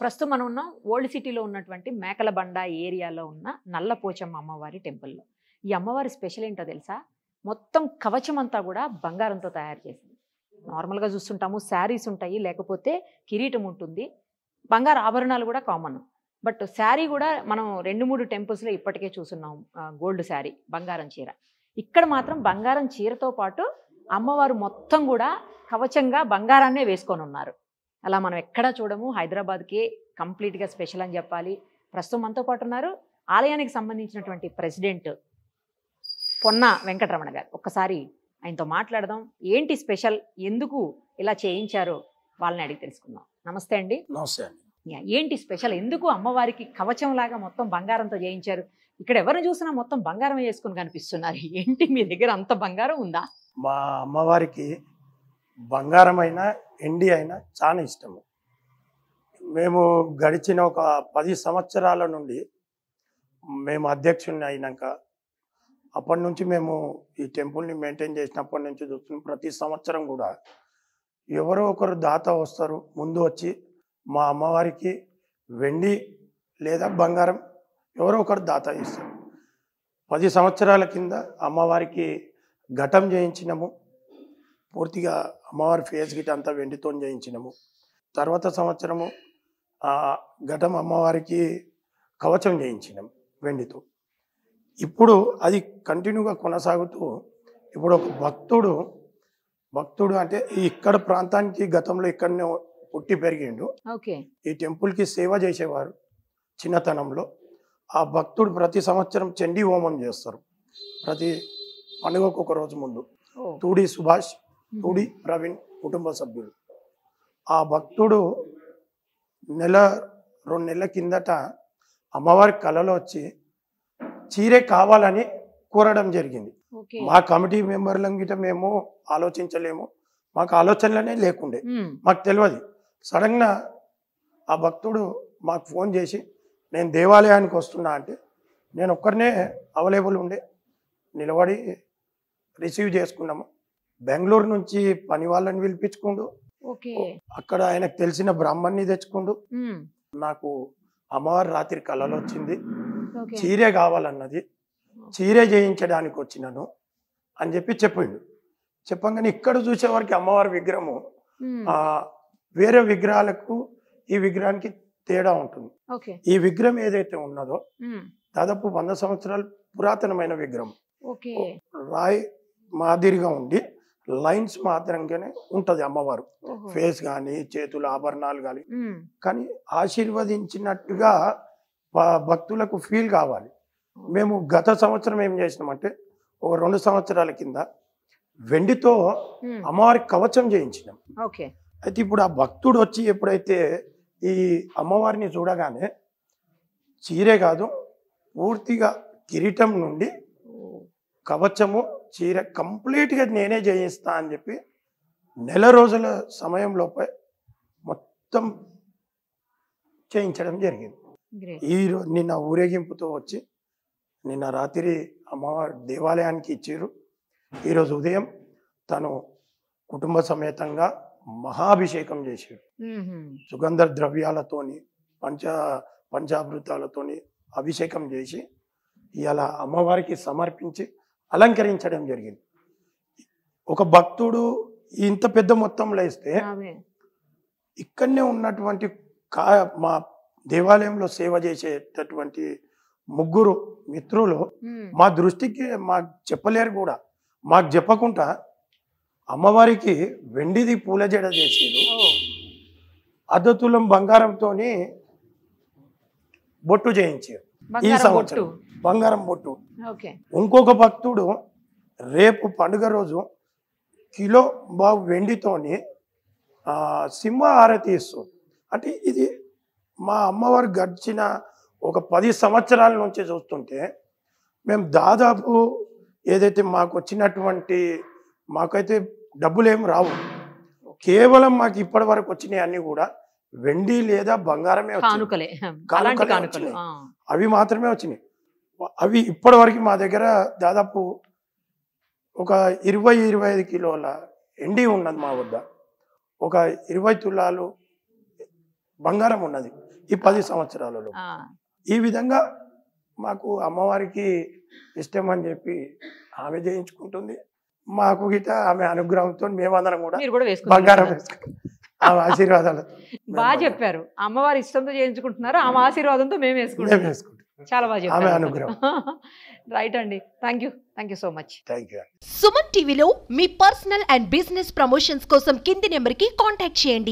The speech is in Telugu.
ప్రస్తుతం మనం ఉన్నాం ఓల్డ్ సిటీలో ఉన్నటువంటి మేకలబండ ఏరియాలో ఉన్న నల్లపోచమ్మ అమ్మవారి టెంపుల్‌లో. ఈ అమ్మవారి స్పెషల్ ఏంటో తెలుసా? మొత్తం కవచం అంతా కూడా బంగారంతో తయారు చేసింది. నార్మల్‌గా చూస్తుంటాము శారీస్ ఉంటాయి, లేకపోతే కిరీటం ఉంటుంది. బంగారు ఆభరణాలు కూడా కామన్. బట్ శారీ కూడా మనం 2, 3 టెంపుల్స్‌లో ఇప్పటికే చూసున్నాం. గోల్డ్ శారీ, బంగారం చీర. ఇక్కడ మాత్రం బంగారం చీరతో పాటు అమ్మవారు మొత్తం కూడా కవచంగా బంగారాన్నే వేసుకొనున్నారు. అలా మనం ఎక్కడా చూడము. హైదరాబాద్‌కే కంప్లీట్‌గా స్పెషల్ అని చెప్పాలి. ప్రస్తుతం మనతో పాటు ఉన్నారు ఆలయానికి సంబంధించినటువంటి ప్రెసిడెంట్ పొన్న వెంకటరమణ గారు. ఒక్కసారి ఆయనతో మాట్లాడదాం. ఏంటి స్పెషల్? ఎందుకు ఇలా చేయించారో వాళ్ళని అడిగి తెలుసుకుందాం. నమస్తే అండి. నమస్తే అండి. ఏంటి స్పెషల్? ఎందుకు అమ్మవారికి కవచంలాగా మొత్తం బంగారంతో చేయించారు? ఇక్కడ ఎవరిని చూసినా మొత్తం బంగారం వేసుకుని కనిపిస్తున్నారు. ఏంటి మీ దగ్గర అంత బంగారం ఉందా? మా అమ్మవారికి బంగారమైన ఎండి అయినా చాలా ఇష్టము. మేము గడిచిన ఒక 10 సంవత్సరాల నుండి మేము అధ్యక్షుడిని అయినాక అప్పటి నుంచి మేము ఈ టెంపుల్ని మెయింటైన్ చేసినప్పటి నుంచి చూస్తున్నాం. ప్రతి సంవత్సరం కూడా ఎవరో ఒకరు దాత వస్తారు, ముందు వచ్చి మా అమ్మవారికి వెండి లేదా బంగారం ఎవరో ఒకరు దాత ఇస్తారు. 10 సంవత్సరాల కింద అమ్మవారికి ఘటం చేయించినాము. పూర్తిగా అమ్మవారి ఫేస్ గిట్ అంతా వెండితో చేయించినాము. తర్వాత సంవత్సరము ఘటం అమ్మవారికి కవచం చేయించినాము వెండితో. ఇప్పుడు అది కంటిన్యూగా కొనసాగుతూ ఇప్పుడు ఒక భక్తుడు అంటే ఇక్కడ ప్రాంతానికి గతంలో ఇక్కడనే పుట్టి పెరిగిండు. ఓకే. ఈ టెంపుల్కి సేవ చేసేవారు చిన్నతనంలో. ఆ భక్తుడు ప్రతి సంవత్సరం చండీ హోమం చేస్తారు. ప్రతి పండుగకు ఒక రోజు ముందు. తూడి సుభాష్, తూడి ప్రవీణ్ కుటుంబ సభ్యులు. ఆ భక్తుడు 2 నెలల కిందట అమ్మవారి కలలో వచ్చి చీరే కావాలని కోరడం జరిగింది. మా కమిటీ మెంబర్లం గిట మేము ఆలోచించలేము, మాకు ఆలోచనలనే లేకుండే, మాకు తెలియదు. సడన్గా ఆ భక్తుడు మాకు ఫోన్ చేసి నేను దేవాలయానికి వస్తున్నా అంటే నేను ఒక్కరినే అవైలబుల్ ఉండే నిలబడి రిసీవ్ చేసుకున్నాము. బెంగళూరు నుంచి పని వాళ్ళని పిలిపించుకుంటూ అక్కడ ఆయనకు తెలిసిన బ్రాహ్మణ్ణి తెచ్చుకుంటూ నాకు అమ్మవారి రాత్రి కళలో వచ్చింది, చీరే కావాలన్నది, చీరే చేయించడానికి వచ్చినాను అని చెప్పిండు. చెప్పగానే ఇక్కడ చూసేవారికి అమ్మవారి విగ్రహము వేరే విగ్రహాలకు ఈ విగ్రహానికి తేడా ఉంటుంది. ఈ విగ్రహం ఏదైతే ఉన్నదో దాదాపు 100 సంవత్సరాలు పురాతనమైన విగ్రహం. రాయి మాదిరిగా ఉండి లైన్స్ మాత్రంగానే ఉంటది అమ్మవారు. ఫేస్ కానీ చేతుల ఆభరణాలు కానీ ఆశీర్వదించినట్టుగా భక్తులకు ఫీల్ కావాలి. మేము గత సంవత్సరం ఏం చేసినామంటే ఒక 2 సంవత్సరాల కింద వెండితో అమ్మవారికి కవచం చేయించినాం. అయితే ఇప్పుడు ఆ భక్తుడు వచ్చి ఎప్పుడైతే ఈ అమ్మవారిని చూడగానే చీరే కాదు, పూర్తిగా కిరీటం నుండి కవచము చీర కంప్లీట్గా నేనే చేయిస్తా అని చెప్పి 1 రోజుల సమయంలోపే మొత్తం చేయించడం జరిగింది. నిన్న ఊరేగింపుతో వచ్చి నిన్న రాత్రి అమ్మవారి దేవాలయానికి ఇచ్చారు. ఈరోజు ఉదయం తను కుటుంబ సమేతంగా మహాభిషేకం చేశాడు. సుగంధ ద్రవ్యాలతోని పంచామృతాలతోని అభిషేకం చేసి ఇలా అమ్మవారికి సమర్పించి అలంకరించడం జరిగింది. ఒక భక్తుడు ఇంత పెద్ద మొత్తంలో ఇస్తే ఇక్కడనే ఉన్నటువంటి మా దేవాలయంలో సేవ చేసేటటువంటి 3 మిత్రులు మా దృష్టికి మాకు చెప్పలేరు కూడా. మాకు చెప్పకుండా అమ్మవారికి వెండిది పూల జడ చేసారు. అర్ధతులం బంగారంతో బొట్టు చేయించారు. ఈ సంవత్సరం బంగారం బొట్టు. ఇంకొక భక్తుడు రేపు పండుగ రోజు కిలో బావు వెండితోని సింహ హారతి ఇస్తుంది. అంటే ఇది మా అమ్మవారు గడిచిన ఒక 10 సంవత్సరాల నుంచి చూస్తుంటే మేము దాదాపు ఏదైతే మాకు వచ్చినటువంటి మాకైతే డబ్బులు ఏం రావు, కేవలం మాకు ఇప్పటి వరకు వచ్చినాయి అన్ని కూడా వెండి లేదా బంగారమే వచ్చినాయి. అవి మాత్రమే వచ్చినాయి. అవి ఇప్పటి వరకు మా దగ్గర దాదాపు ఒక 20-25 కిలోల ఎండి ఉన్నది మా వద్ద. ఒక 20 తులాలు బంగారం ఉన్నది ఈ 10 సంవత్సరాలలో. ఆ, ఈ విధంగా మాకు అమ్మవారికి ఇష్టం అని చెప్పి ఆమె చేయించుకుంటుంది. మాకు గిట ఆమె అనుగ్రహంతో మేమందరం కూడా మీరు కూడా బంగారం వేసుకుంటారు. వేసుకుంటాం. ఆమె ఆశీర్వాదాలతో బాగా చెప్పారు. అమ్మవారి ఇష్టంతో చేయించుకుంటున్నారు, ఆమె ఆశీర్వాదంతో మేము మేము వేసుకుంటాం. వేసుకుంటాం. చాలా బాగా ఆమె చెప్పారు. అనుగ్రహం. రైట్ అండి. Thank you so much. Thank you. Suman టీవీలో మీ పర్సనల్ అండ్ బిజినెస్ ప్రమోషన్స్ కోసం కింది నెంబర్కి కాంటాక్ట్ చేయండి.